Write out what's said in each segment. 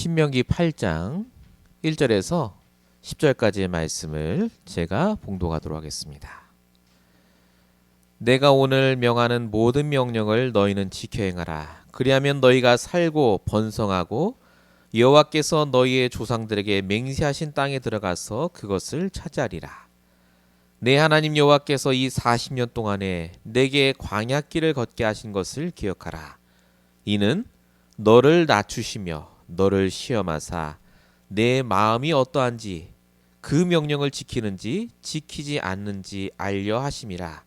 신명기 8장 1절에서 10절까지의 말씀을 제가 봉독하도록 하겠습니다. 내가 오늘 명하는 모든 명령을 너희는 지켜 행하라. 그리하면 너희가 살고 번성하고 여호와께서 너희의 조상들에게 맹세하신 땅에 들어가서 그것을 차지하리라. 내 하나님 여호와께서 이 40년 동안에 내게 광야길을 걷게 하신 것을 기억하라. 이는 너를 낮추시며 너를 시험하사 내 마음이 어떠한지 그 명령을 지키는지 지키지 않는지 알려 하심이라.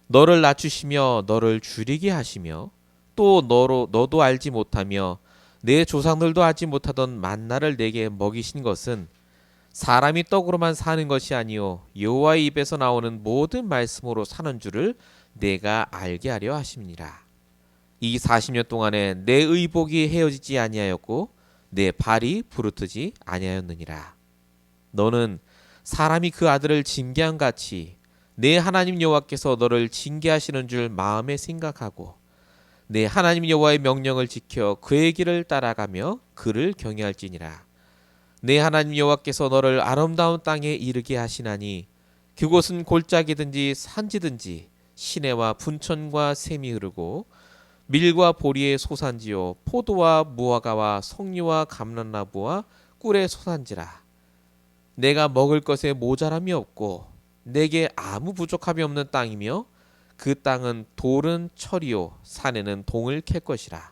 너를 낮추시며 너를 줄이게 하시며 또 너도 알지 못하며 내 조상들도 알지 못하던 만나를 내게 먹이신 것은 사람이 떡으로만 사는 것이 아니요 여호와의 입에서 나오는 모든 말씀으로 사는 줄을 내가 알게 하려 하심이니라. 이 40년 동안에 내 의복이 헤어지지 아니하였고 내 발이 부르트지 아니하였느니라. 너는 사람이 그 아들을 징계한 같이 내 하나님 여호와께서 너를 징계하시는 줄 마음에 생각하고 내 하나님 여호와의 명령을 지켜 그의 길을 따라가며 그를 경외할지니라. 내 하나님 여호와께서 너를 아름다운 땅에 이르게 하시나니 그곳은 골짜기든지 산지든지 시내와 분천과 샘이 흐르고 밀과 보리의 소산지요 포도와 무화과와 석류와 감람나무와 꿀의 소산지라. 내가 먹을 것에 모자람이 없고 내게 아무 부족함이 없는 땅이며 그 땅은 돌은 철이요 산에는 동을 캘 것이라.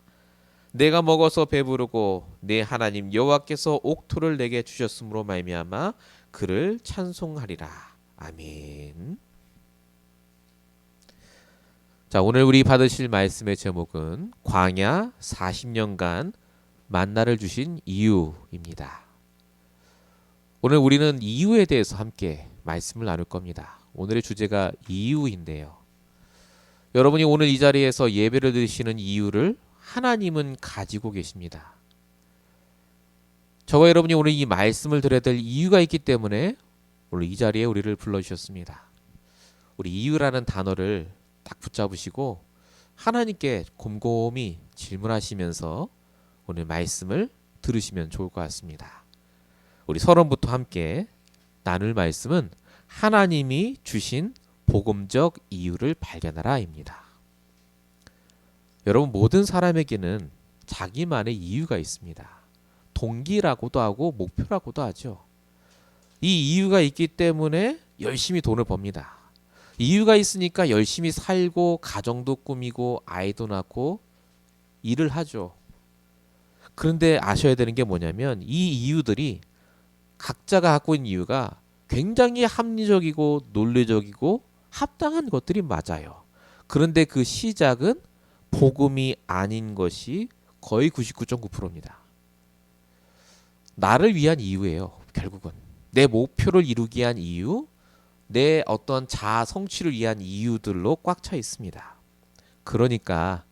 내가 먹어서 배부르고 내 하나님 여호와께서 옥토를 내게 주셨으므로 말미암아 그를 찬송하리라. 아멘. 자, 오늘 우리 받으실 말씀의 제목은 광야 40년간 만나를 주신 이유입니다. 오늘 우리는 이유에 대해서 함께 말씀을 나눌 겁니다. 오늘의 주제가 이유인데요. 여러분이 오늘 이 자리에서 예배를 드리시는 이유를 하나님은 가지고 계십니다. 저와 여러분이 오늘 이 말씀을 드려야 될 이유가 있기 때문에 오늘 이 자리에 우리를 불러주셨습니다. 우리 이유라는 단어를 딱 붙잡으시고 하나님께 곰곰이 질문하시면서 오늘 말씀을 들으시면 좋을 것 같습니다. 우리 서론부터 함께 나눌 말씀은 하나님이 주신 복음적 이유를 발견하라입니다. 여러분, 모든 사람에게는 자기만의 이유가 있습니다. 동기라고도 하고 목표라고도 하죠. 이 이유가 있기 때문에 열심히 돈을 법니다. 이유가 있으니까 열심히 살고 가정도 꾸미고 아이도 낳고 일을 하죠. 그런데 아셔야 되는 게 뭐냐면 이 이유들이 각자가 갖고 있는 이유가 굉장히 합리적이고 논리적이고 합당한 것들이 맞아요. 그런데 그 시작은 복음이 아닌 것이 거의 99.9%입니다. 나를 위한 이유예요. 결국은 내 목표를 이루기 위한 이유, 내 어떤 자아 성취를 위한 이유들로 꽉 차 있습니다. 그러니까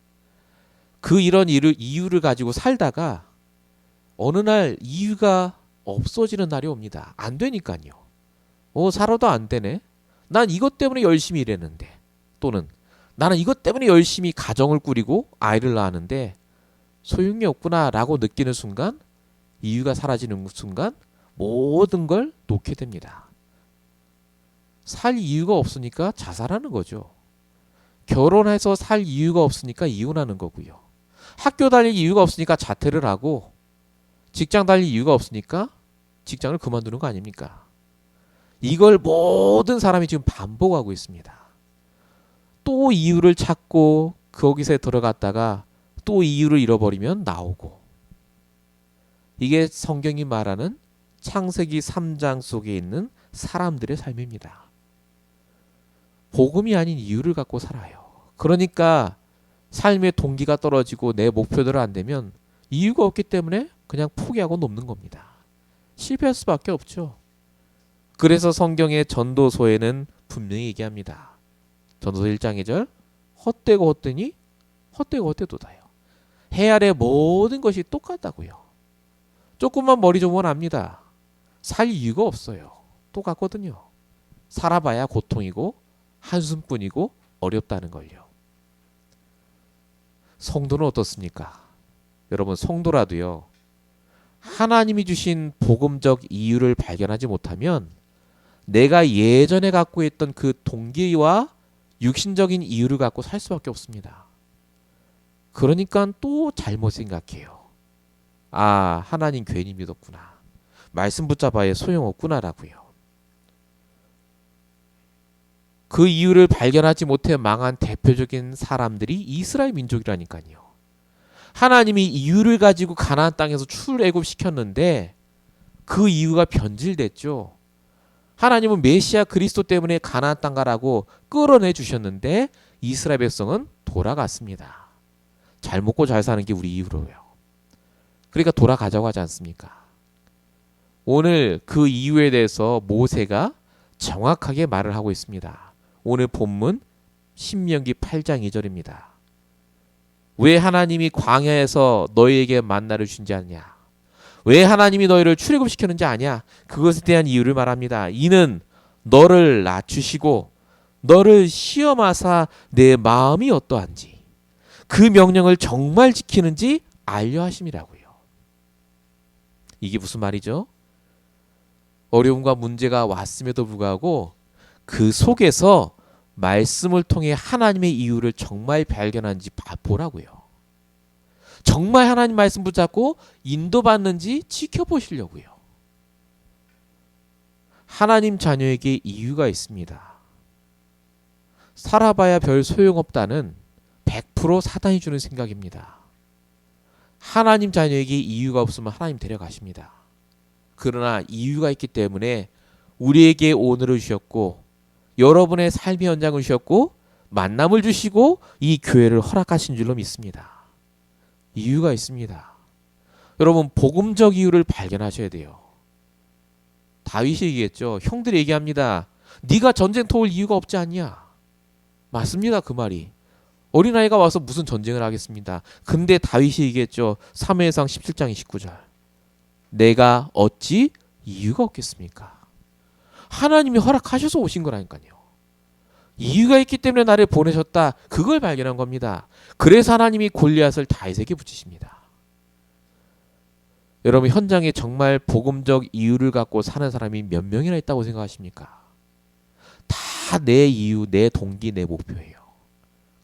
이런 이유를 가지고 살다가 어느 날 이유가 없어지는 날이 옵니다. 안 되니까요. 살아도 안 되네. 난 이것 때문에 열심히 일했는데, 또는 나는 이것 때문에 열심히 가정을 꾸리고 아이를 낳았는데 소용이 없구나라고 느끼는 순간, 이유가 사라지는 순간 모든 걸 놓게 됩니다. 살 이유가 없으니까 자살하는 거죠. 결혼해서 살 이유가 없으니까 이혼하는 거고요. 학교 다닐 이유가 없으니까 자퇴를 하고 직장 다닐 이유가 없으니까 직장을 그만두는 거 아닙니까? 이걸 모든 사람이 지금 반복하고 있습니다. 또 이유를 찾고 거기서 들어갔다가 또 이유를 잃어버리면 나오고. 이게 성경이 말하는 창세기 3장 속에 있는 사람들의 삶입니다. 복음이 아닌 이유를 갖고 살아요. 그러니까 삶의 동기가 떨어지고 내 목표대로 안 되면 이유가 없기 때문에 그냥 포기하고 넘는 겁니다. 실패할 수밖에 없죠. 그래서 성경의 전도서에는 분명히 얘기합니다. 전도서 1장 2절 헛되고 헛되니 헛되고 헛되도다요. 해 아래 모든 것이 똑같다고요. 조금만 머리 좋으면 압니다. 살 이유가 없어요. 똑같거든요. 살아봐야 고통이고 한숨뿐이고 어렵다는 걸요. 성도는 어떻습니까? 여러분, 성도라도요, 하나님이 주신 복음적 이유를 발견하지 못하면 내가 예전에 갖고 있던 그 동기와 육신적인 이유를 갖고 살 수밖에 없습니다. 그러니까 또 잘못 생각해요. 아, 하나님 괜히 믿었구나. 말씀 붙잡아야 소용없구나라고요. 그 이유를 발견하지 못해 망한 대표적인 사람들이 이스라엘 민족이라니까요. 하나님이 이유를 가지고 가나안 땅에서 출애굽시켰는데 그 이유가 변질됐죠. 하나님은 메시아 그리스도 때문에 가나안 땅 가라고 끌어내 주셨는데 이스라엘 백성은 돌아갔습니다. 잘 먹고 잘 사는 게 우리 이유로요. 그러니까 돌아가자고 하지 않습니까? 오늘 그 이유에 대해서 모세가 정확하게 말을 하고 있습니다. 오늘 본문 신명기 8장 2절입니다. 왜 하나님이 광야에서 너희에게 만나를 준지 않냐? 왜 하나님이 너희를 출애굽시켰는지 아냐? 그것에 대한 이유를 말합니다. 이는 너를 낮추시고 너를 시험하사 내 마음이 어떠한지 그 명령을 정말 지키는지 알려 하심이라고요. 이게 무슨 말이죠? 어려움과 문제가 왔음에도 불구하고 그 속에서 말씀을 통해 하나님의 이유를 정말 발견한지 보라고요. 정말 하나님 말씀 붙잡고 인도받는지 지켜보시려고요. 하나님 자녀에게 이유가 있습니다. 살아봐야 별 소용없다는 100% 사단이 주는 생각입니다. 하나님 자녀에게 이유가 없으면 하나님 데려가십니다. 그러나 이유가 있기 때문에 우리에게 오늘을 주셨고 여러분의 삶의 현장을 주셨고 만남을 주시고 이 교회를 허락하신 줄로 믿습니다. 이유가 있습니다. 여러분 복음적 이유를 발견하셔야 돼요. 다윗이 얘기했죠. 형들이 얘기합니다. 네가 전쟁터 올 이유가 없지 않냐. 맞습니다. 그 말이. 어린아이가 와서 무슨 전쟁을 하겠습니다. 근데 다윗이 얘기했죠. 사무엘상 17장 29절. 내가 어찌 이유가 없겠습니까? 하나님이 허락하셔서 오신 거라니까요. 이유가 있기 때문에 나를 보내셨다. 그걸 발견한 겁니다. 그래서 하나님이 골리앗을 다윗에게 붙이십니다. 여러분 현장에 정말 복음적 이유를 갖고 사는 사람이 몇 명이나 있다고 생각하십니까? 다 내 이유, 내 동기, 내 목표예요.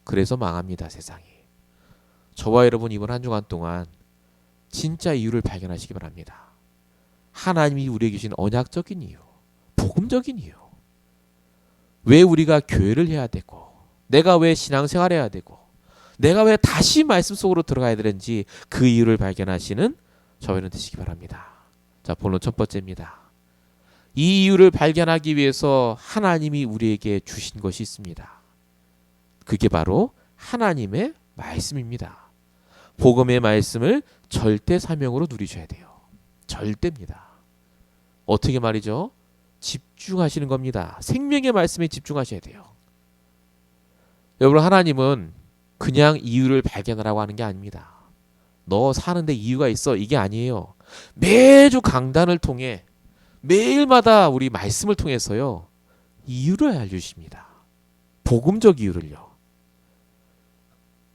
그래서 망합니다, 세상이. 저와 여러분 이번 한 주간 동안 진짜 이유를 발견하시기 바랍니다. 하나님이 우리에게 주신 언약적인 이유, 복음적인 이유. 왜 우리가 교회를 해야 되고, 내가 왜 신앙생활을 해야 되고, 내가 왜 다시 말씀 속으로 들어가야 되는지 그 이유를 발견하시는 저희는 되시기 바랍니다. 자, 본론 첫 번째입니다. 이 이유를 발견하기 위해서 하나님이 우리에게 주신 것이 있습니다. 그게 바로 하나님의 말씀입니다. 복음의 말씀을 절대 사명으로 누리셔야 돼요. 절대입니다. 어떻게 말이죠? 집중하시는 겁니다. 생명의 말씀에 집중하셔야 돼요. 여러분 하나님은 그냥 이유를 발견하라고 하는 게 아닙니다. 너 사는데 이유가 있어. 이게 아니에요. 매주 강단을 통해 매일마다 우리 말씀을 통해서요. 이유를 알려주십니다. 복음적 이유를요.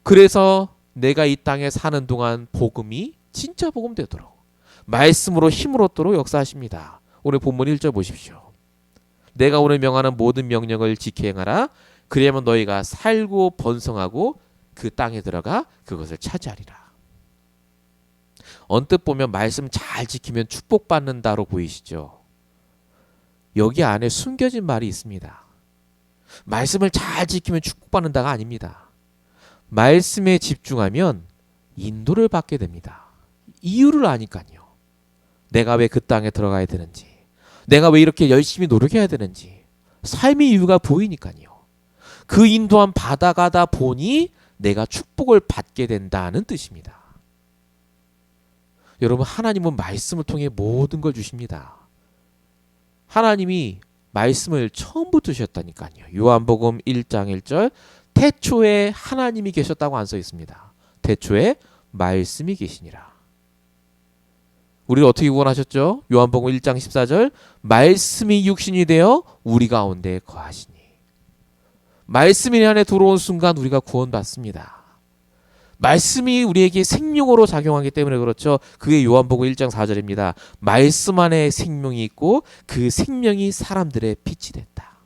그래서 내가 이 땅에 사는 동안 복음이 진짜 복음 되도록 말씀으로 힘을 얻도록 역사하십니다. 오늘 본문 1절 보십시오. 내가 오늘 명하는 모든 명령을 지켜 행하라. 그리하면 너희가 살고 번성하고 그 땅에 들어가 그것을 차지하리라. 언뜻 보면 말씀 잘 지키면 축복받는다로 보이시죠? 여기 안에 숨겨진 말이 있습니다. 말씀을 잘 지키면 축복받는다가 아닙니다. 말씀에 집중하면 인도를 받게 됩니다. 이유를 아니까요. 내가 왜 그 땅에 들어가야 되는지, 내가 왜 이렇게 열심히 노력해야 되는지, 삶의 이유가 보이니까요. 그 인도함 받아가다 보니 내가 축복을 받게 된다는 뜻입니다. 여러분 하나님은 말씀을 통해 모든 걸 주십니다. 하나님이 말씀을 처음부터 주셨다니까요. 요한복음 1장 1절 태초에 하나님이 계셨다고 안 써 있습니다. 태초에 말씀이 계시니라. 우리를 어떻게 구원하셨죠? 요한복음 1장 14절 말씀이 육신이 되어 우리 가운데 거하시니. 말씀이 내 안에 들어온 순간 우리가 구원받습니다. 말씀이 우리에게 생명으로 작용하기 때문에 그렇죠. 그게 요한복음 1장 4절입니다. 말씀 안에 생명이 있고 그 생명이 사람들의 빛이 됐다.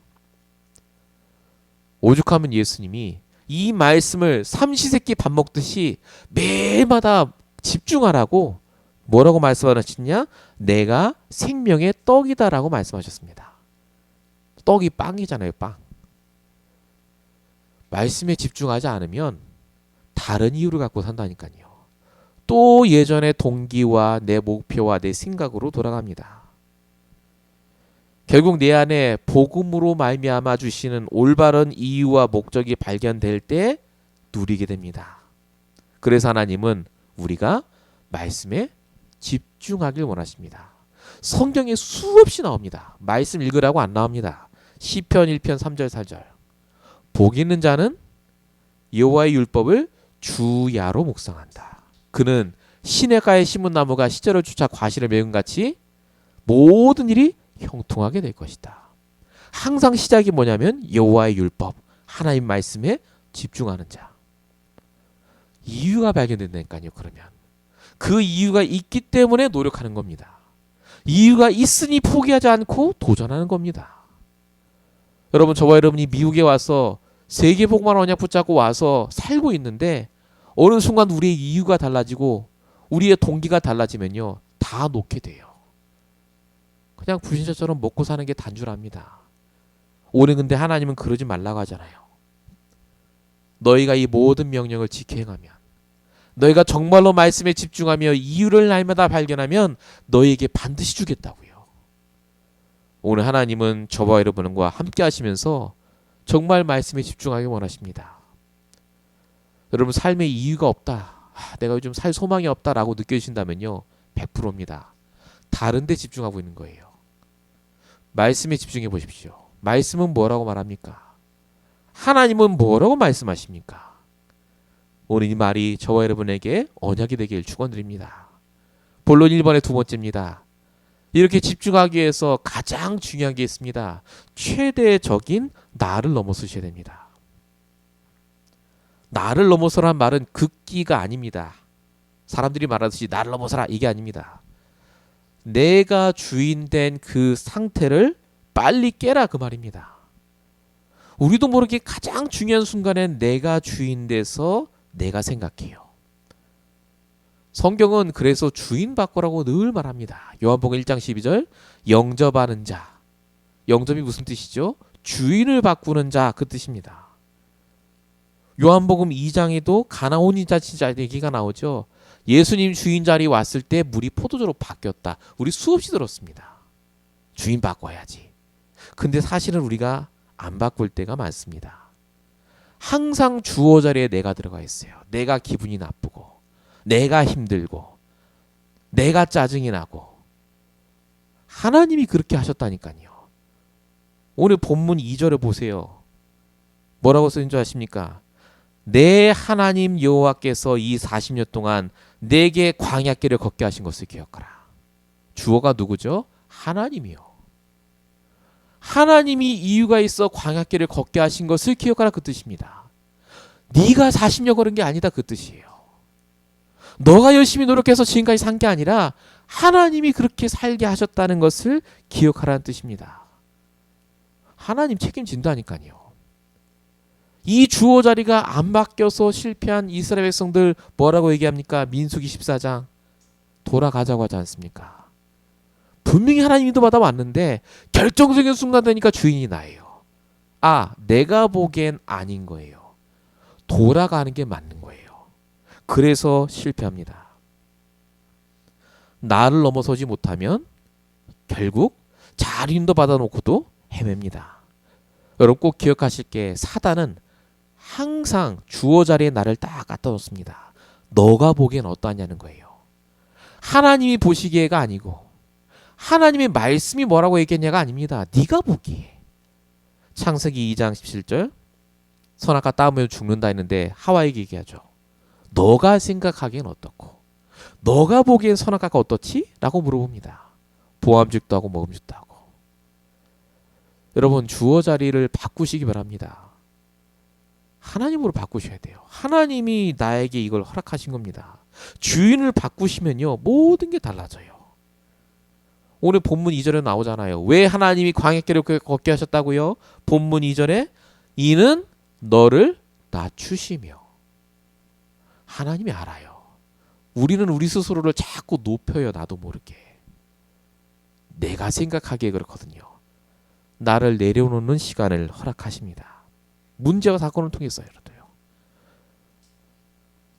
오죽하면 예수님이 이 말씀을 삼시세끼 밥 먹듯이 매일마다 집중하라고 뭐라고 말씀하셨냐? 내가 생명의 떡이다라고 말씀하셨습니다. 떡이 빵이잖아요, 빵. 말씀에 집중하지 않으면 다른 이유를 갖고 산다니까요. 또 예전의 동기와 내 목표와 내 생각으로 돌아갑니다. 결국 내 안에 복음으로 말미암아 주시는 올바른 이유와 목적이 발견될 때 누리게 됩니다. 그래서 하나님은 우리가 말씀에 집중하길 원하십니다. 성경에 수없이 나옵니다. 말씀 읽으라고 안 나옵니다. 시편 1편 3절 4절. 복 있는 자는 여호와의 율법을 주야로 묵상한다. 그는 시냇가에 심은 나무가 시절을 쫓아 과실을 맺은 같이 모든 일이 형통하게 될 것이다. 항상 시작이 뭐냐면 여호와의 율법, 하나님 말씀에 집중하는 자. 이유가 발견된다니까요. 그러면 그 이유가 있기 때문에 노력하는 겁니다. 이유가 있으니 포기하지 않고 도전하는 겁니다. 여러분, 저와 여러분이 미국에 와서 세계복음화 언약 붙잡고 와서 살고 있는데 어느 순간 우리의 이유가 달라지고 우리의 동기가 달라지면요, 다 놓게 돼요. 그냥 불신자처럼 먹고 사는 게 단줄합니다. 오늘 근데 하나님은 그러지 말라고 하잖아요. 너희가 이 모든 명령을 지켜 행하면, 너희가 정말로 말씀에 집중하며 이유를 날마다 발견하면 너희에게 반드시 주겠다고요. 오늘 하나님은 저와 여러분과 함께 하시면서 정말 말씀에 집중하기 원하십니다. 여러분, 삶에 이유가 없다, 내가 요즘 살 소망이 없다라고 느껴지신다면요, 100%입니다. 다른 데 집중하고 있는 거예요. 말씀에 집중해 보십시오. 말씀은 뭐라고 말합니까? 하나님은 뭐라고 말씀하십니까? 오늘 이 말이 저와 여러분에게 언약이 되길 축원드립니다. 본론 1번의 두 번째입니다. 이렇게 집중하기 위해서 가장 중요한 게 있습니다. 최대적인 나를 넘어서셔야 됩니다. 나를 넘어서란 말은 극기가 아닙니다. 사람들이 말하듯이 나를 넘어서라, 이게 아닙니다. 내가 주인된 그 상태를 빨리 깨라, 그 말입니다. 우리도 모르게 가장 중요한 순간엔 내가 주인 돼서 내가 생각해요. 성경은 그래서 주인 바꾸라고 늘 말합니다. 요한복음 1장 12절, 영접하는 자. 영접이 무슨 뜻이죠? 주인을 바꾸는 자, 그 뜻입니다. 요한복음 2장에도 가나온 자치자 얘기가 나오죠. 예수님 주인 자리 왔을 때 물이 포도주로 바뀌었다. 우리 수없이 들었습니다. 주인 바꿔야지. 근데 사실은 우리가 안 바꿀 때가 많습니다. 항상 주어 자리에 내가 들어가 있어요. 내가 기분이 나쁘고, 내가 힘들고, 내가 짜증이 나고. 하나님이 그렇게 하셨다니까요. 오늘 본문 2절을 보세요. 뭐라고 쓰인 줄 아십니까? 내 하나님 여호와께서 이 40년 동안 내게 광야길을 걷게 하신 것을 기억하라. 주어가 누구죠? 하나님이요. 하나님이 이유가 있어 광야길을 걷게 하신 것을 기억하라, 그 뜻입니다. 네가 40년 걸은 게 아니다, 그 뜻이에요. 너가 열심히 노력해서 지금까지 산 게 아니라 하나님이 그렇게 살게 하셨다는 것을 기억하라는 뜻입니다. 하나님 책임진다니까요. 이 주어 자리가 안 바뀌어서 실패한 이스라엘 백성들 뭐라고 얘기합니까? 민수기 14장 돌아가자고 하지 않습니까? 분명히 하나님도 받아왔는데 결정적인 순간 되니까 주인이 나예요. 내가 보기엔 아닌 거예요. 돌아가는 게 맞는 거예요. 그래서 실패합니다. 나를 넘어서지 못하면 결국 잘 인도 받아놓고도 헤맵니다. 여러분 꼭 기억하실 게, 사단은 항상 주어 자리에 나를 딱 갖다 놓습니다. 너가 보기엔 어떠하냐는 거예요. 하나님이 보시기에가 아니고, 하나님의 말씀이 뭐라고 얘기했냐가 아닙니다. 네가 보기에. 창세기 2장 17절, 선악과 따먹으면 죽는다 했는데 하와에게 얘기하죠. 너가 생각하기엔 어떻고, 너가 보기엔 선악과가 어떻지? 라고 물어봅니다. 보암직도 하고 먹음직도 하고. 여러분, 주어 자리를 바꾸시기 바랍니다. 하나님으로 바꾸셔야 돼요. 하나님이 나에게 이걸 허락하신 겁니다. 주인을 바꾸시면요, 모든 게 달라져요. 오늘 본문 2절에 나오잖아요. 왜 하나님이 광야길을 걷게 하셨다고요? 본문 2절에 이는 너를 낮추시며. 하나님이 알아요. 우리는 우리 스스로를 자꾸 높여요. 나도 모르게. 내가 생각하기에 그렇거든요. 나를 내려놓는 시간을 허락하십니다. 문제와 사건을 통해서요.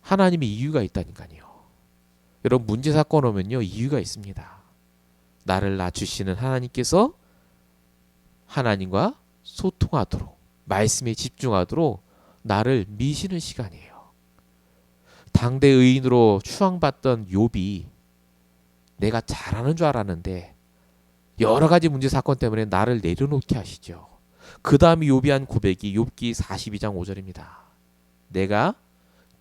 하나님의 이유가 있다니까요. 여러분, 문제 사건 오면요, 이유가 있습니다. 나를 낮추시는 하나님께서 하나님과 소통하도록, 말씀에 집중하도록 나를 미시는 시간이에요. 당대 의인으로 추앙받던 욥이 내가 잘하는 줄 알았는데 여러 가지 문제 사건 때문에 나를 내려놓게 하시죠. 그 다음에 욥이 한 고백이 욥기 42장 5절입니다. 내가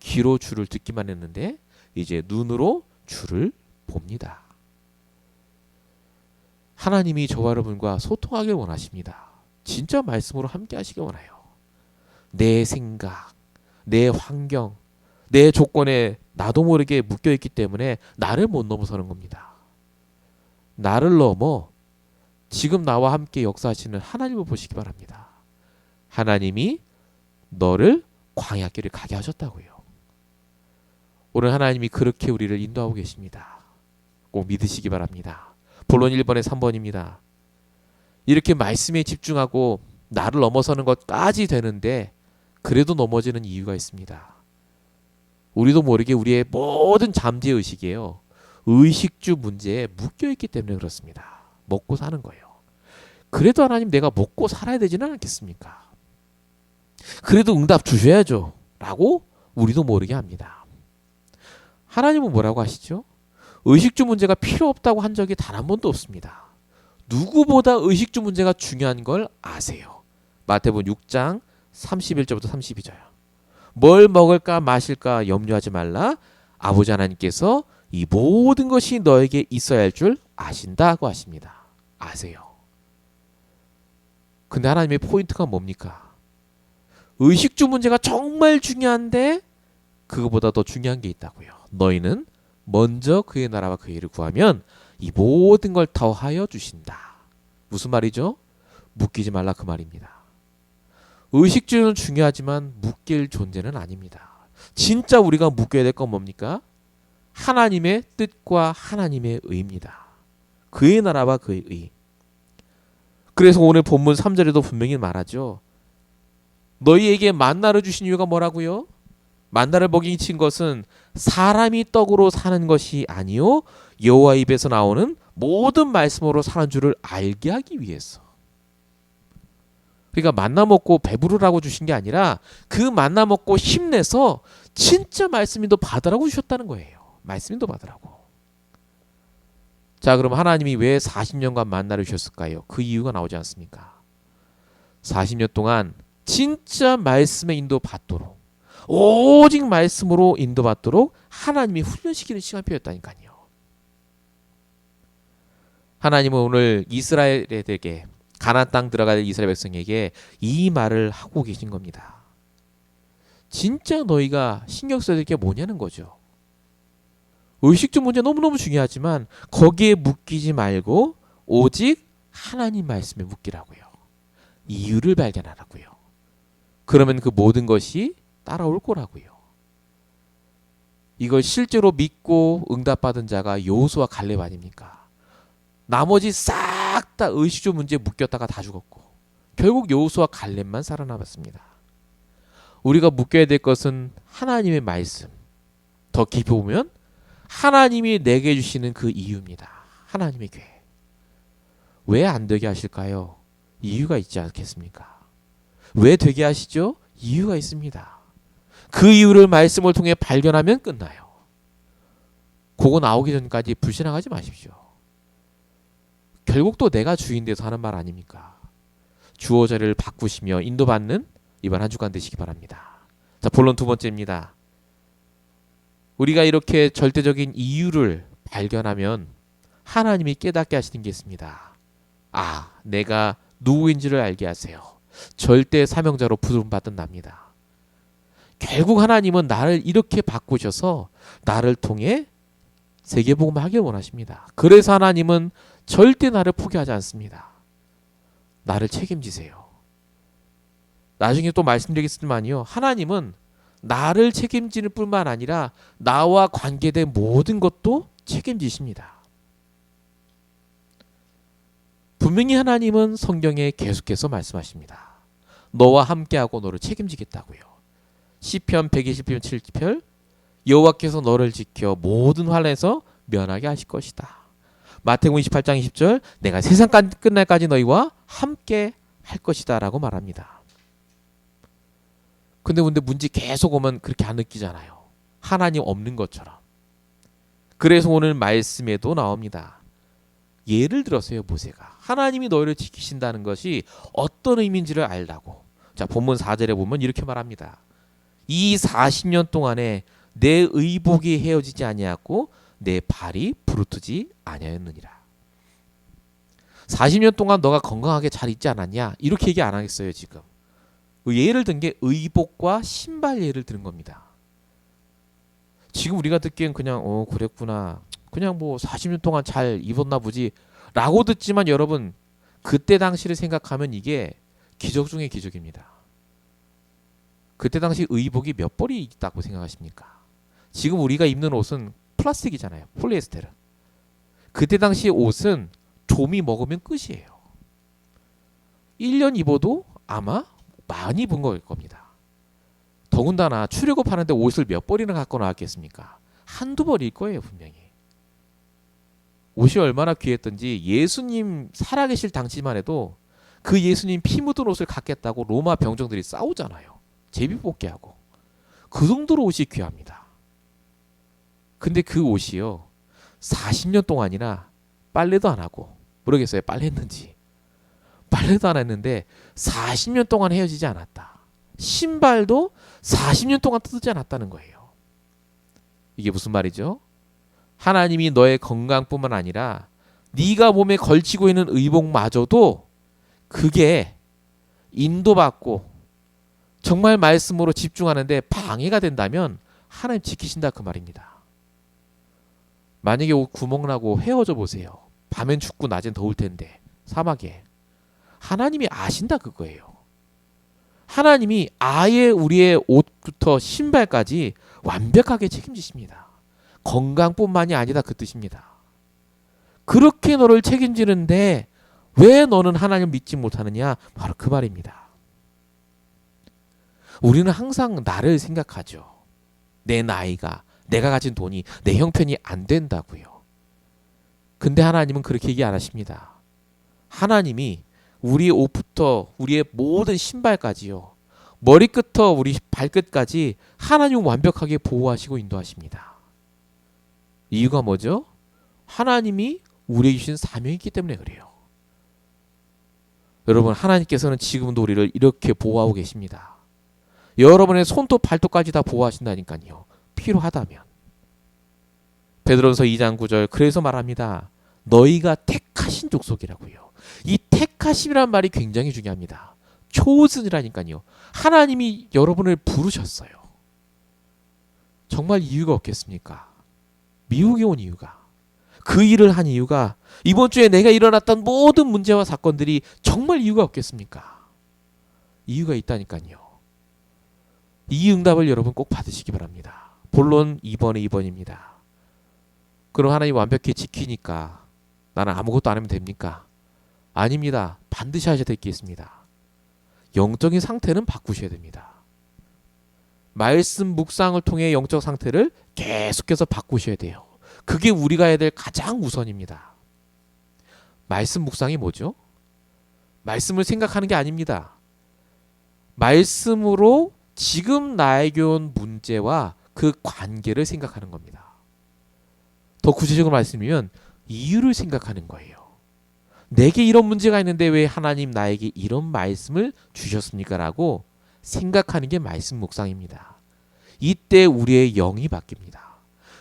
귀로 주를 듣기만 했는데 이제 눈으로 주를 봅니다. 하나님이 저와 여러분과 소통하길 원하십니다. 진짜 말씀으로 함께 하시길 원해요. 내 생각, 내 환경, 내 조건에 나도 모르게 묶여있기 때문에 나를 못 넘어서는 겁니다. 나를 넘어 지금 나와 함께 역사하시는 하나님을 보시기 바랍니다. 하나님이 너를 광야길을 가게 하셨다고요. 오늘 하나님이 그렇게 우리를 인도하고 계십니다. 꼭 믿으시기 바랍니다. 본론 1번에 3번입니다. 이렇게 말씀에 집중하고 나를 넘어서는 것까지 되는데 그래도 넘어지는 이유가 있습니다. 우리도 모르게 우리의 모든 잠재의식이에요. 의식주 문제에 묶여있기 때문에 그렇습니다. 먹고 사는 거예요. 그래도 하나님 내가 먹고 살아야 되지는 않겠습니까? 그래도 응답 주셔야죠. 라고 우리도 모르게 합니다. 하나님은 뭐라고 하시죠? 의식주 문제가 필요 없다고 한 적이 단 한 번도 없습니다. 누구보다 의식주 문제가 중요한 걸 아세요. 마태복음 6장 31절부터 32절. 뭘 먹을까 마실까 염려하지 말라. 아버지 하나님께서 이 모든 것이 너에게 있어야 할 줄 아신다고 하십니다. 아세요. 근데 하나님의 포인트가 뭡니까? 의식주 문제가 정말 중요한데 그거보다 더 중요한 게 있다고요. 너희는 먼저 그의 나라와 그의 일을 구하면 이 모든 걸 더하여 주신다. 무슨 말이죠? 묶이지 말라 그 말입니다. 의식주는 중요하지만 묶일 존재는 아닙니다. 진짜 우리가 묶여야 될 건 뭡니까? 하나님의 뜻과 하나님의 의입니다. 그의 나라와 그의 의. 그래서 오늘 본문 3절에도 분명히 말하죠. 너희에게 만나를 주신 이유가 뭐라고요? 만나를 먹이신 것은 사람이 떡으로 사는 것이 아니요 여호와 입에서 나오는 모든 말씀으로 사는 줄을 알게 하기 위해서. 그러니까 만나 먹고 배부르라고 주신 게 아니라 그 만나 먹고 힘내서 진짜 말씀인도 받으라고 주셨다는 거예요. 말씀인도 받으라고. 자, 그럼 하나님이 왜 40년간 만나를 주셨을까요? 그 이유가 나오지 않습니까? 40년 동안 진짜 말씀에 인도 받도록, 오직 말씀으로 인도받도록 하나님이 훈련시키는 시간표였다니까요. 하나님은 오늘 이스라엘에게, 가나안 땅 들어갈 이스라엘 백성에게 이 말을 하고 계신 겁니다. 진짜 너희가 신경 써야 될 게 뭐냐는 거죠. 의식주 문제 너무너무 중요하지만 거기에 묶이지 말고 오직 하나님 말씀에 묶이라고요. 이유를 발견하라고요. 그러면 그 모든 것이 따라올 거라고요. 이걸 실제로 믿고 응답받은 자가 여호수아 갈렙 아닙니까? 나머지 싹 다 의식주 문제에 묶였다가 다 죽었고 결국 여호수아 갈렙만 살아남았습니다. 우리가 묶여야 될 것은 하나님의 말씀. 더 깊이 보면 하나님이 내게 주시는 그 이유입니다. 하나님의 교회. 왜 안 되게 하실까요? 이유가 있지 않겠습니까? 왜 되게 하시죠? 이유가 있습니다. 그 이유를 말씀을 통해 발견하면 끝나요. 그거 나오기 전까지 불신앙하지 마십시오. 결국 또 내가 주인 돼서 하는 말 아닙니까? 주어 자리를 바꾸시며 인도받는 이번 한 주간 되시기 바랍니다. 자, 본론 두 번째입니다. 우리가 이렇게 절대적인 이유를 발견하면 하나님이 깨닫게 하시는 게 있습니다. 아, 내가 누구인지를 알게 하세요. 절대 사명자로 부름받은 납니다. 결국 하나님은 나를 이렇게 바꾸셔서 나를 통해 세계복음을 하길 원하십니다. 그래서 하나님은 절대 나를 포기하지 않습니다. 나를 책임지세요. 나중에 또 말씀드리겠지만요. 하나님은 나를 책임지는 뿐만 아니라 나와 관계된 모든 것도 책임지십니다. 분명히 하나님은 성경에 계속해서 말씀하십니다. 너와 함께하고 너를 책임지겠다고요. 시편 120편 7절 여호와께서 너를 지켜 모든 환난에서 면하게 하실 것이다. 마태복음 28장 20절 내가 세상 끝날까지 너희와 함께 할 것이다 라고 말합니다. 근데 문제 계속 오면 그렇게 안 느끼잖아요. 하나님 없는 것처럼. 그래서 오늘 말씀에도 나옵니다. 예를 들어서요, 모세가 하나님이 너희를 지키신다는 것이 어떤 의미인지를 알라고. 자, 본문 4절에 보면 이렇게 말합니다. 이 40년 동안에 내 의복이 헤어지지 아니하고 내 발이 부르트지 아니하였느니라. 40년 동안 너가 건강하게 잘 있지 않았냐? 이렇게 얘기 안 하겠어요, 지금. 예를 든 게 의복과 신발 예를 드는 겁니다. 지금 우리가 듣기엔 그냥 그랬구나. 그냥 뭐 40년 동안 잘 입었나 보지 라고 듣지만 여러분 그때 당시를 생각하면 이게 기적 중의 기적입니다. 그때 당시 의복이 몇 벌이 있다고 생각하십니까? 지금 우리가 입는 옷은 플라스틱이잖아요. 폴리에스테르. 그때 당시 옷은 좀이 먹으면 끝이에요. 1년 입어도 아마 많이 입은 거일 겁니다. 더군다나 출애굽하는데 옷을 몇 벌이나 갖고 나왔겠습니까? 한두 벌일 거예요, 분명히. 옷이 얼마나 귀했던지 예수님 살아계실 당시만 해도 그 예수님 피 묻은 옷을 갖겠다고 로마 병정들이 싸우잖아요. 제비뽑기 하고. 그 정도로 옷이 귀합니다. 근데 그 옷이요 40년 동안이나 빨래도 안 하고, 모르겠어요 빨래했는지. 빨래도 안 했는데 40년 동안 헤어지지 않았다. 신발도 40년 동안 뜯지 않았다는 거예요. 이게 무슨 말이죠? 하나님이 너의 건강뿐만 아니라 네가 몸에 걸치고 있는 의복마저도 그게 인도받고 정말 말씀으로 집중하는데 방해가 된다면 하나님 지키신다 그 말입니다. 만약에 옷 구멍 나고 헤어져 보세요. 밤엔 춥고 낮엔 더울 텐데 사막에. 하나님이 아신다 그거예요. 하나님이 아예 우리의 옷부터 신발까지 완벽하게 책임지십니다. 건강뿐만이 아니다 그 뜻입니다. 그렇게 너를 책임지는데 왜 너는 하나님을 믿지 못하느냐? 바로 그 말입니다. 우리는 항상 나를 생각하죠. 내 나이가, 내가 가진 돈이, 내 형편이 안 된다고요. 근데 하나님은 그렇게 얘기 안 하십니다. 하나님이 우리의 옷부터 우리의 모든 신발까지요. 머리끝부터 우리 발끝까지 하나님은 완벽하게 보호하시고 인도하십니다. 이유가 뭐죠? 하나님이 우리에게 주신 사명이 있기 때문에 그래요. 여러분 하나님께서는 지금도 우리를 이렇게 보호하고 계십니다. 여러분의 손톱 발톱까지 다 보호하신다니까요. 필요하다면. 베드로전서 2장 9절 그래서 말합니다. 너희가 택하신 족속이라고요. 이 택하심이란 말이 굉장히 중요합니다. chosen이라니까요. 하나님이 여러분을 부르셨어요. 정말 이유가 없겠습니까? 미국에 온 이유가, 그 일을 한 이유가, 이번 주에 내가 일어났던 모든 문제와 사건들이 정말 이유가 없겠습니까? 이유가 있다니까요. 이 응답을 여러분 꼭 받으시기 바랍니다. 본론 2번에 2번입니다. 그럼 하나님 완벽히 지키니까 나는 아무것도 안 하면 됩니까? 아닙니다. 반드시 하셔야 될 게 있습니다. 영적인 상태는 바꾸셔야 됩니다. 말씀 묵상을 통해 영적 상태를 계속해서 바꾸셔야 돼요. 그게 우리가 해야 될 가장 우선입니다. 말씀 묵상이 뭐죠? 말씀을 생각하는 게 아닙니다. 말씀으로 지금 나에게 온 문제와 그 관계를 생각하는 겁니다. 더 구체적으로 말씀드리면 이유를 생각하는 거예요. 내게 이런 문제가 있는데 왜 하나님 나에게 이런 말씀을 주셨습니까? 라고 생각하는 게 말씀 묵상입니다. 이때 우리의 영이 바뀝니다.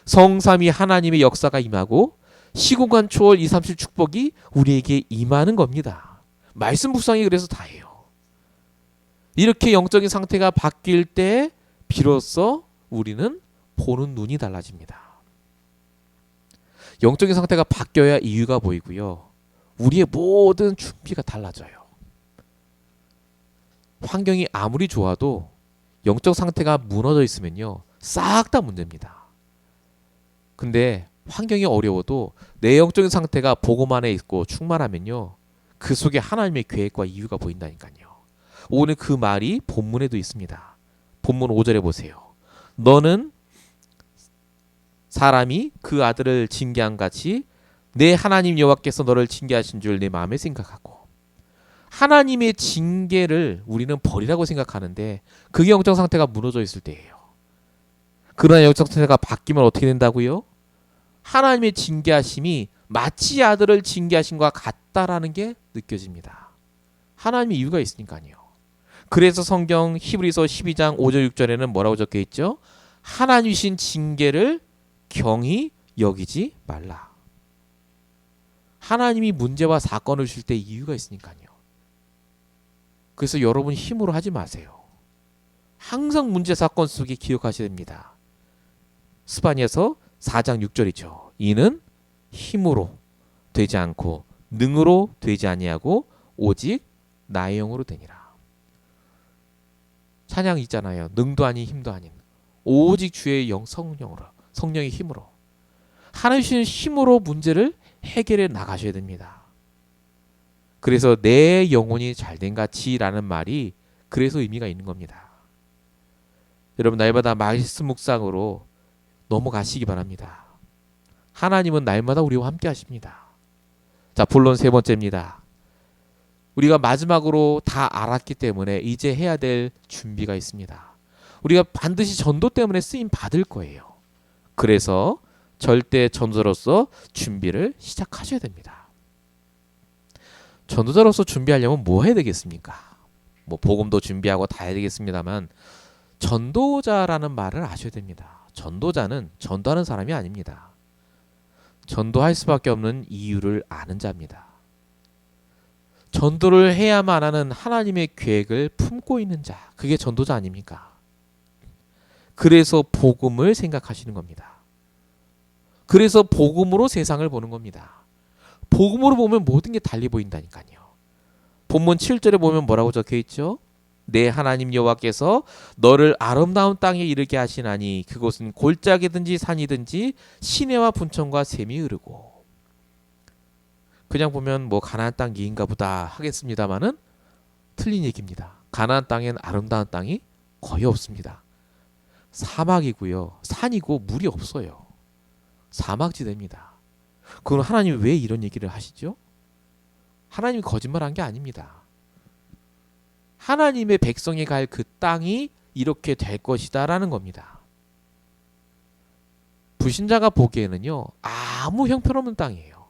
성삼위 하나님의 역사가 임하고 시공간 초월 2, 3, 7 축복이 우리에게 임하는 겁니다. 말씀 묵상이 그래서 다예요. 이렇게 영적인 상태가 바뀔 때 비로소 우리는 보는 눈이 달라집니다. 영적인 상태가 바뀌어야 이유가 보이고요. 우리의 모든 준비가 달라져요. 환경이 아무리 좋아도 영적 상태가 무너져 있으면요, 싹 다 문제입니다. 근데 환경이 어려워도 내 영적인 상태가 복음 안에 있고 충만하면요, 그 속에 하나님의 계획과 이유가 보인다니까요. 오늘 그 말이 본문에도 있습니다. 본문 5절에 보세요. 너는 사람이 그 아들을 징계한 같이 내 하나님 여호와께서 너를 징계하신 줄 내 마음에 생각하고. 하나님의 징계를 우리는 벌이라고 생각하는데 그게 영적 상태가 무너져 있을 때예요. 그러나 영적 상태가 바뀌면 어떻게 된다고요? 하나님의 징계하심이 마치 아들을 징계하신 것과 같다라는 게 느껴집니다. 하나님의 이유가 있으니까요. 그래서 성경 히브리서 12장 5절 6절에는 뭐라고 적혀 있죠? 하나님이신 징계를 경히 여기지 말라. 하나님이 문제와 사건을 줄 때 이유가 있으니까요. 그래서 여러분 힘으로 하지 마세요. 항상 문제 사건 속에 기억하셔야 됩니다. 스바냐서 4장 6절이죠. 이는 힘으로 되지 않고 능으로 되지 아니하고 오직 나의 영으로 되니라. 찬양 있잖아요. 능도 아닌 힘도 아닌 오직 주의 영 성령으로, 성령의 힘으로. 하나님의 힘으로 문제를 해결해 나가셔야 됩니다. 그래서 내 영혼이 잘된 같이라는 말이 그래서 의미가 있는 겁니다. 여러분 날마다 말씀 묵상으로 넘어가시기 바랍니다. 하나님은 날마다 우리와 함께 하십니다. 자, 본론 세 번째입니다. 우리가 마지막으로 다 알았기 때문에 이제 해야 될 준비가 있습니다. 우리가 반드시 전도 때문에 쓰임 받을 거예요. 그래서 절대 전도자로서 준비를 시작하셔야 됩니다. 전도자로서 준비하려면 뭐 해야 되겠습니까? 뭐 복음도 준비하고 다 해야 되겠습니다만 전도자라는 말을 아셔야 됩니다. 전도자는 전도하는 사람이 아닙니다. 전도할 수밖에 없는 이유를 아는 자입니다. 전도를 해야만 하는 하나님의 계획을 품고 있는 자, 그게 전도자 아닙니까? 그래서 복음을 생각하시는 겁니다. 그래서 복음으로 세상을 보는 겁니다. 복음으로 보면 모든 게 달리 보인다니까요. 본문 7절에 보면 뭐라고 적혀 있죠? 내 하나님 여호와께서 너를 아름다운 땅에 이르게 하시나니 그곳은 골짜기든지 산이든지 시내와 분천과 샘이 흐르고. 그냥 보면 뭐 가나안 땅 기인가 보다 하겠습니다마는 틀린 얘기입니다. 가나안 땅엔 아름다운 땅이 거의 없습니다. 사막이고요. 산이고 물이 없어요. 사막지대입니다. 그럼 하나님이 왜 이런 얘기를 하시죠? 하나님이 거짓말한 게 아닙니다. 하나님의 백성이 갈 그 땅이 이렇게 될 것이다라는 겁니다. 불신자가 보기에는요, 아무 형편없는 땅이에요.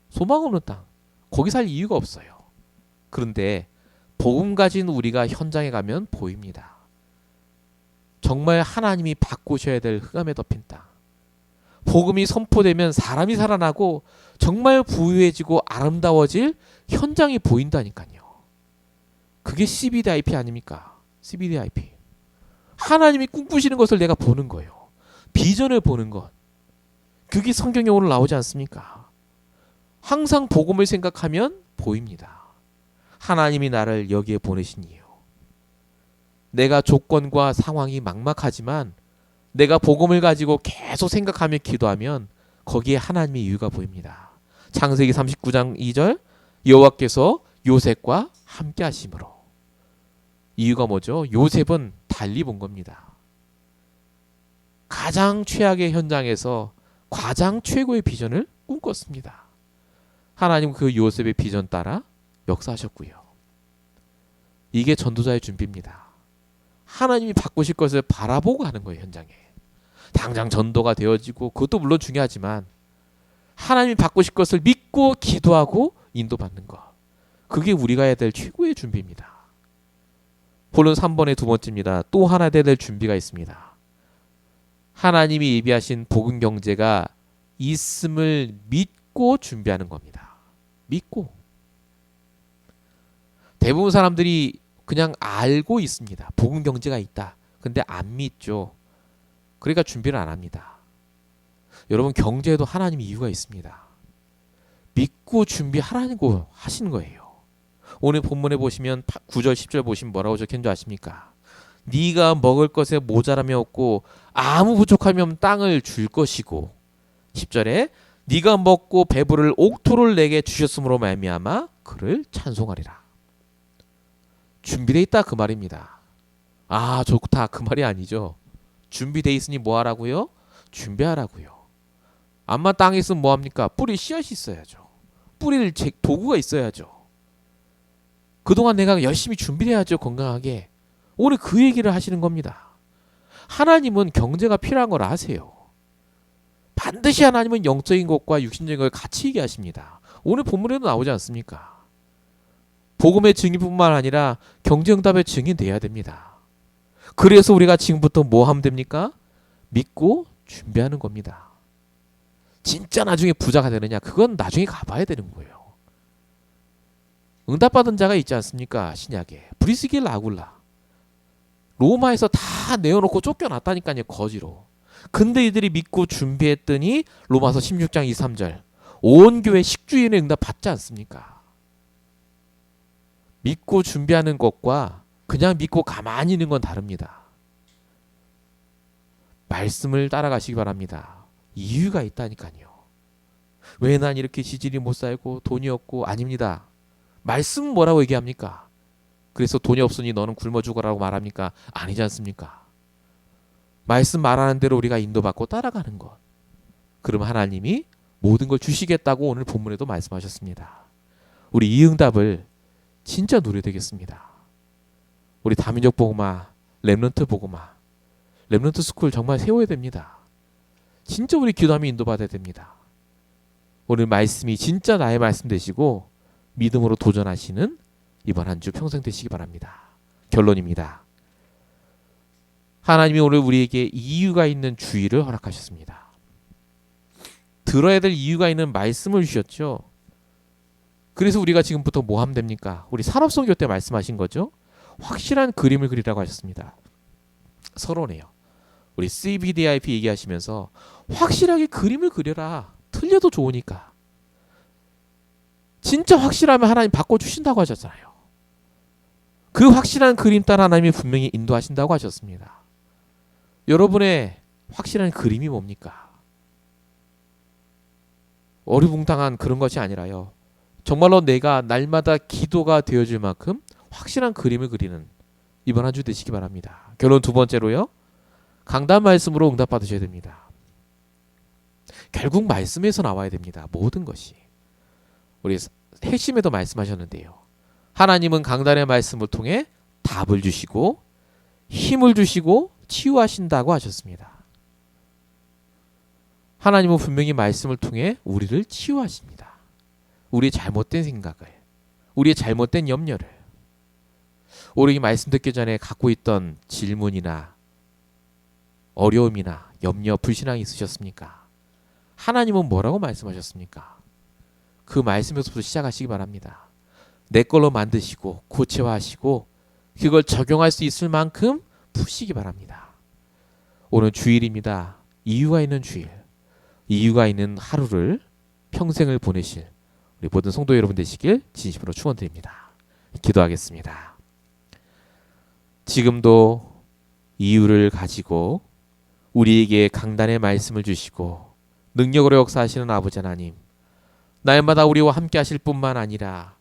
소망 없는 땅. 거기 살 이유가 없어요. 그런데 복음 가진 우리가 현장에 가면 보입니다. 정말 하나님이 바꾸셔야 될 흑암에 덮인 땅. 복음이 선포되면 사람이 살아나고 정말 부유해지고 아름다워질 현장이 보인다니까요. 그게 CBDIP 아닙니까? CBDIP. 하나님이 꿈꾸시는 것을 내가 보는 거예요. 비전을 보는 것. 그게 성경에 오늘 나오지 않습니까? 항상 복음을 생각하면 보입니다. 하나님이 나를 여기에 보내신 이유. 내가 조건과 상황이 막막하지만 내가 복음을 가지고 계속 생각하며 기도하면 거기에 하나님의 이유가 보입니다. 창세기 39장 2절 여호와께서 요셉과 함께 하심으로. 이유가 뭐죠? 요셉은 달리 본 겁니다. 가장 최악의 현장에서 가장 최고의 비전을 꿈꿨습니다. 하나님 그 요셉의 비전 따라 역사하셨고요. 이게 전도자의 준비입니다. 하나님이 바꾸실 것을 바라보고 하는 거예요. 현장에. 당장 전도가 되어지고 그것도 물론 중요하지만 하나님이 바꾸실 것을 믿고 기도하고 인도받는 것. 그게 우리가 해야 될 최고의 준비입니다. 본론 3번의 두 번째입니다. 또 하나 해야 될 준비가 있습니다. 하나님이 예비하신 복음 경제가 있음을 믿고 준비하는 겁니다. 믿고. 대부분 사람들이 그냥 알고 있습니다. 복음 경제가 있다. 근데 안 믿죠. 그러니까 준비를 안 합니다. 여러분 경제에도 하나님이 이유가 있습니다. 믿고 준비하라고 하시는 거예요. 오늘 본문에 보시면 9절 10절 보시면 뭐라고 적힌 줄 아십니까? 네가 먹을 것에 모자람이 없고 아무 부족함이 없는 땅을 줄 것이고 10절에 네가 먹고 배부를 옥토를 내게 주셨으므로 말미암아 그를 찬송하리라. 준비돼 있다 그 말입니다. 아 좋다 그 말이 아니죠. 준비돼 있으니 뭐 하라고요? 준비하라고요. 암만 땅에 있으면 뭐 합니까? 뿌리 씨앗이 있어야죠. 뿌릴 도구가 있어야죠. 그동안 내가 열심히 준비를 해야죠. 건강하게. 오늘 그 얘기를 하시는 겁니다. 하나님은 경제가 필요한 걸 아세요. 반드시 하나님은 영적인 것과 육신적인 걸 같이 얘기하십니다. 오늘 본문에도 나오지 않습니까? 복음의 증인뿐만 아니라 경제응답의 증인 돼야 됩니다. 그래서 우리가 지금부터 뭐 하면 됩니까? 믿고 준비하는 겁니다. 진짜 나중에 부자가 되느냐? 그건 나중에 가봐야 되는 거예요. 응답받은 자가 있지 않습니까? 신약에 브리스길라 아굴라 로마에서 다 내어놓고 쫓겨났다니까요. 거지로. 근데 이들이 믿고 준비했더니 로마서 16장 2, 3절 온 교회 식주인의 응답 받지 않습니까? 믿고 준비하는 것과 그냥 믿고 가만히 있는 건 다릅니다. 말씀을 따라가시기 바랍니다. 이유가 있다니까요. 왜 난 이렇게 지질이 못 살고 돈이 없고 아닙니다. 말씀은 뭐라고 얘기합니까? 그래서 돈이 없으니 너는 굶어 죽어라고 말합니까? 아니지 않습니까? 말씀 말하는 대로 우리가 인도받고 따라가는 것. 그럼 하나님이 모든 걸 주시겠다고 오늘 본문에도 말씀하셨습니다. 우리 이 응답을 진짜 누려야 되겠습니다. 우리 다민족 복음화, 렘넌트 복음화, 렘넌트 스쿨 정말 세워야 됩니다. 진짜 우리 기도하며 인도받아야 됩니다. 오늘 말씀이 진짜 나의 말씀 되시고 믿음으로 도전하시는 이번 한 주 평생 되시기 바랍니다. 결론입니다. 하나님이 오늘 우리에게 이유가 있는 주의를 허락하셨습니다. 들어야 될 이유가 있는 말씀을 주셨죠. 그래서 우리가 지금부터 뭐 하면 됩니까? 우리 산업선교 때 말씀하신 거죠. 확실한 그림을 그리라고 하셨습니다. 서론에요. 우리 CBDIP 얘기하시면서 확실하게 그림을 그려라. 틀려도 좋으니까. 진짜 확실하면 하나님 바꿔주신다고 하셨잖아요. 그 확실한 그림 따라 하나님이 분명히 인도하신다고 하셨습니다. 여러분의 확실한 그림이 뭡니까? 어리붕탕한 그런 것이 아니라요. 정말로 내가 날마다 기도가 되어질 만큼 확실한 그림을 그리는 이번 한 주 되시기 바랍니다. 결론 두 번째로요. 강단 말씀으로 응답 받으셔야 됩니다. 결국 말씀에서 나와야 됩니다. 모든 것이. 우리 핵심에도 말씀하셨는데요. 하나님은 강단의 말씀을 통해 답을 주시고 힘을 주시고 치유하신다고 하셨습니다. 하나님은 분명히 말씀을 통해 우리를 치유하십니다. 우리의 잘못된 생각을, 우리의 잘못된 염려를, 우리 말씀 듣기 전에 갖고 있던 질문이나 어려움이나 염려, 불신앙이 있으셨습니까? 하나님은 뭐라고 말씀하셨습니까? 그 말씀에서부터 시작하시기 바랍니다. 내 걸로 만드시고 구체화하시고 그걸 적용할 수 있을 만큼 푸시기 바랍니다. 오늘 주일입니다. 이유가 있는 주일, 이유가 있는 하루를 평생을 보내실 우리 모든 성도 여러분 되시길 진심으로 축원드립니다. 기도하겠습니다. 지금도 이유를 가지고 우리에게 강단의 말씀을 주시고 능력으로 역사하시는 아버지 하나님, 날마다 우리와 함께 하실 뿐만 아니라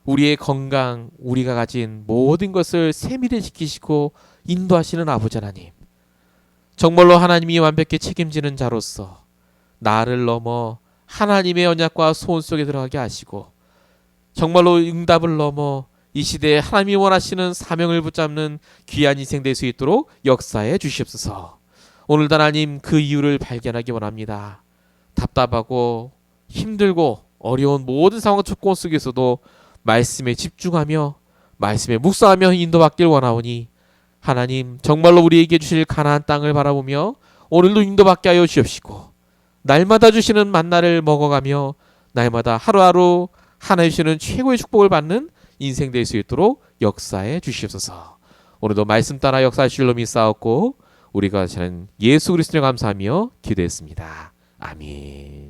우리의 건강, 우리가 가진 모든 것을 세밀화시키시고 인도하시는 아버지 하나님, 정말로 하나님이 완벽히 책임지는 자로서 나를 넘어 하나님의 언약과 소원 속에 들어가게 하시고 정말로 응답을 넘어 이 시대에 하나님이 원하시는 사명을 붙잡는 귀한 인생 될 수 있도록 역사해 주시옵소서. 오늘도 하나님 그 이유를 발견하기 원합니다. 답답하고 힘들고 어려운 모든 상황 조건 속에서도 말씀에 집중하며 말씀에 묵상하며 인도받길 원하오니 하나님 정말로 우리에게 주실 가나안 땅을 바라보며 오늘도 인도받게 하여 주시옵시고 날마다 주시는 만나를 먹어가며 날마다 하루하루 하나님 주시는 최고의 축복을 받는 인생 될 수 있도록 역사해 주시옵소서. 오늘도 말씀 따라 역사하실 놈이 싸웠고 우리가 저는 예수 그리스도를 감사하며 기도했습니다. 아멘.